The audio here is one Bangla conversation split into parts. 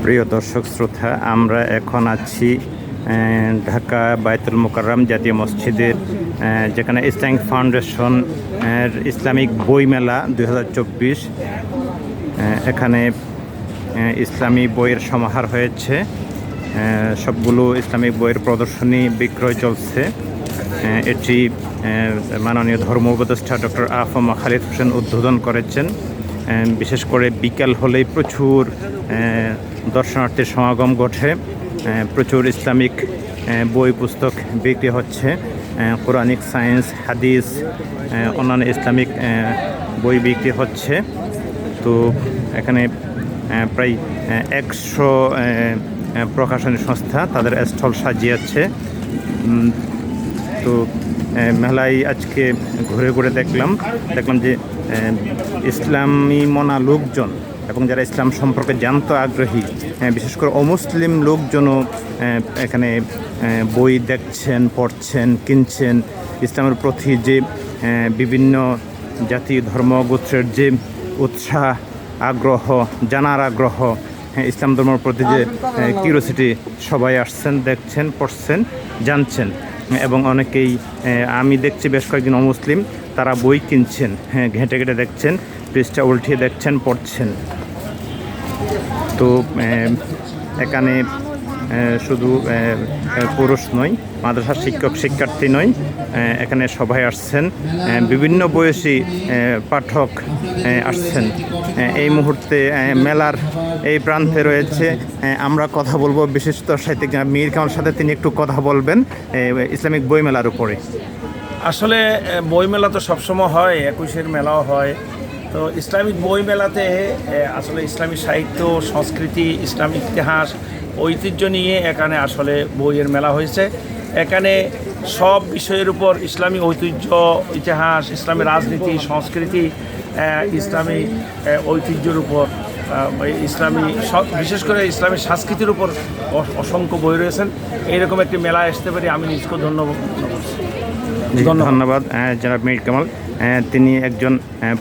প্রিয় দর্শক শ্রোতা, আমরা এখন আছি ঢাকা বায়তুল মোকাররম জাতীয় মসজিদের, যেখানে ইসলামিক ফাউন্ডেশন ইসলামিক বইমেলা 2024। এখানে ইসলামী বইয়ের সমাহার হয়েছে, সবগুলো ইসলামিক বইয়ের প্রদর্শনী বিক্রয় চলছে। এটি মাননীয় ধর্ম উপদেষ্টা ডক্টর আফম খালিদ হোসেন উদ্বোধন করেছেন। বিশেষ করে বিকেল হলেই প্রচুর দর্শনার্থীর সমাগম ঘটে, প্রচুর ইসলামিক বই পুস্তক বিক্রি হচ্ছে, কোরআনিক সায়েন্স, হাদিস, অন্যান্য ইসলামিক বই বিক্রি হচ্ছে। তো এখানে প্রায় 100 প্রকাশনী সংস্থা তাদের স্টল সাজিয়েছে। তো মেলায় আজকে ঘুরে ঘুরে দেখলাম যে ইসলামী মনা লোকজন এবং যারা ইসলাম সম্পর্কে জানতে আগ্রহী, বিশেষ করে অমুসলিম লোকজনও এখানে বই দেখছেন, পড়ছেন, কিনছেন। ইসলামের প্রতি যে বিভিন্ন জাতি ধর্ম গোত্রের যে উৎসাহ, আগ্রহ, জানার আগ্রহ, ইসলাম ধর্মের প্রতি যে কিউরিওসিটি, সবাই আসছেন, দেখছেন, পড়ছেন, জানছেন। এবং অনেকেই আমি দেখছি বেশ কয়েকজন অমুসলিম তারা বই কিনছেন, ঘেঁটে ঘেঁটে দেখছেন, পৃষ্ঠা উল্টিয়ে দেখছেন, পড়ছেন। তো এখানে শুধু পুরুষ নয়, মাদ্রাসার শিক্ষক শিক্ষার্থী নয়, এখানে সবাই আসছেন, বিভিন্ন বয়সী পাঠক আসছেন। এই মুহূর্তে মেলার এই প্রান্তে রয়েছে, আমরা কথা বলবো বিশিষ্ট সাহিত্যিক মীর কামাল সাথে। তিনি একটু কথা বলবেন ইসলামিক বইমেলার উপরে। আসলে বইমেলা তো সবসময় হয়, 21-এর মেলাও হয়। তো ইসলামিক বইমেলাতে আসলে ইসলামী সাহিত্য, সংস্কৃতি, ইসলামিক ইতিহাস, ঐতিহ্য নিয়ে এখানে আসলে বইয়ের মেলা হয়েছে। এখানে সব বিষয়ের উপর ইসলামী ঐতিহ্য, ইতিহাস, ইসলামী রাজনীতি, সংস্কৃতি, ইসলামী ঐতিহ্যের উপর, ইসলামী বিশেষ করে ইসলামী সংস্কৃতির উপর অসংখ্য বই রয়েছেন। এইরকম একটি মেলায় আসতে পারি আমি নিজকে ধন্যবাদ জনাব মীর কামাল। তিনি একজন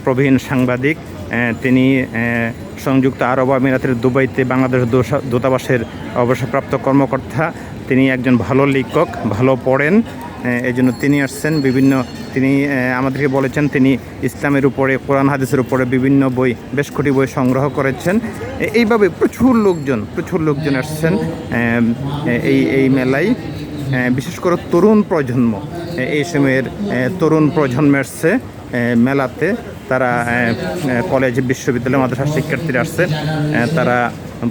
প্রবীণ সাংবাদিক। তিনি সংযুক্ত আরব আমিরাতের দুবাইতে বাংলাদেশ দূতাবাসের অবসরপ্রাপ্ত কর্মকর্তা। তিনি একজন ভালো লেখক, ভালো পড়েন, এই জন্য তিনি আসছেন। তিনি আমাদেরকে বলেছেন তিনি ইসলামের উপরে, কোরআন হাদিসের উপরে বিভিন্ন বই, বেশ কটি বই সংগ্রহ করেছেন। এইভাবে প্রচুর লোকজন আসছেন এই মেলায়। বিশেষ করে তরুণ প্রজন্ম, এই সময়ের তরুণ প্রজন্ম আসছে মেলাতে। তারা কলেজ, বিশ্ববিদ্যালয়, মাদ্রাসার শিক্ষার্থীরা আসছে, তারা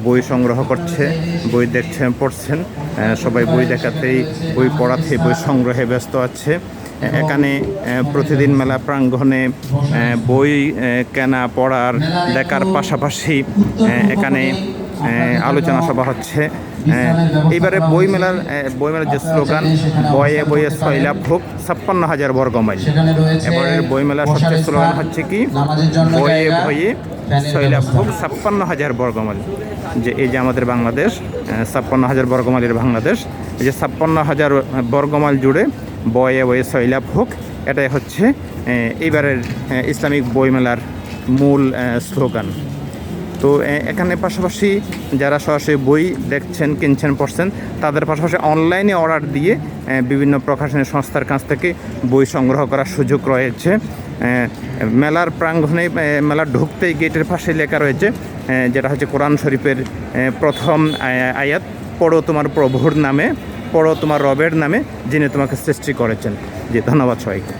বই সংগ্রহ করছে, বই দেখছেন, পড়ছেন। সবাই বই দেখাতেই, বই পড়াতে, বই সংগ্রহে ব্যস্ত আছে। এখানে প্রতিদিন মেলা প্রাঙ্গণে বই কেনা, পড়ার, দেখার পাশাপাশি এখানে আলোচনা সভা হচ্ছে। এইবারে বইমেলার যে স্লোগান, বয়ে বয়ে 6 লাখ হোক 56,000 বর্গমাইল। এবারের বইমেলার সবচেয়ে স্লোগান হচ্ছে কি, বয়ে বয়ে 6 লাখ হোক 56,000 বর্গমাইল। যে এই যে আমাদের বাংলাদেশ, 56,000 বর্গমাইলের বাংলাদেশ, এই যে 56,000 বর্গমাইল জুড়ে বয়ে বয়ে 6 লাখ হোক, এটাই হচ্ছে এইবারের ইসলামিক বইমেলার মূল স্লোগান। তো এখানে পাশাপাশি যারা সরাসরি বই দেখছেন, কিনছেন, পড়ছেন, তাদের পাশাপাশি অনলাইনে অর্ডার দিয়ে বিভিন্ন প্রকাশনী সংস্থার কাছ থেকে বই সংগ্রহ করার সুযোগ রয়েছে। মেলার প্রাঙ্গণে, মেলার ঢুকতেই গেটের পাশে লেখা রয়েছে, যেটা হচ্ছে কোরআন শরীফের প্রথম আয়াত, পড়ো তোমার প্রভুর নামে, পড়ো তোমার রবের নামে, যিনি তোমাকে সৃষ্টি করেছেন। জি, ধন্যবাদ সবাইকে।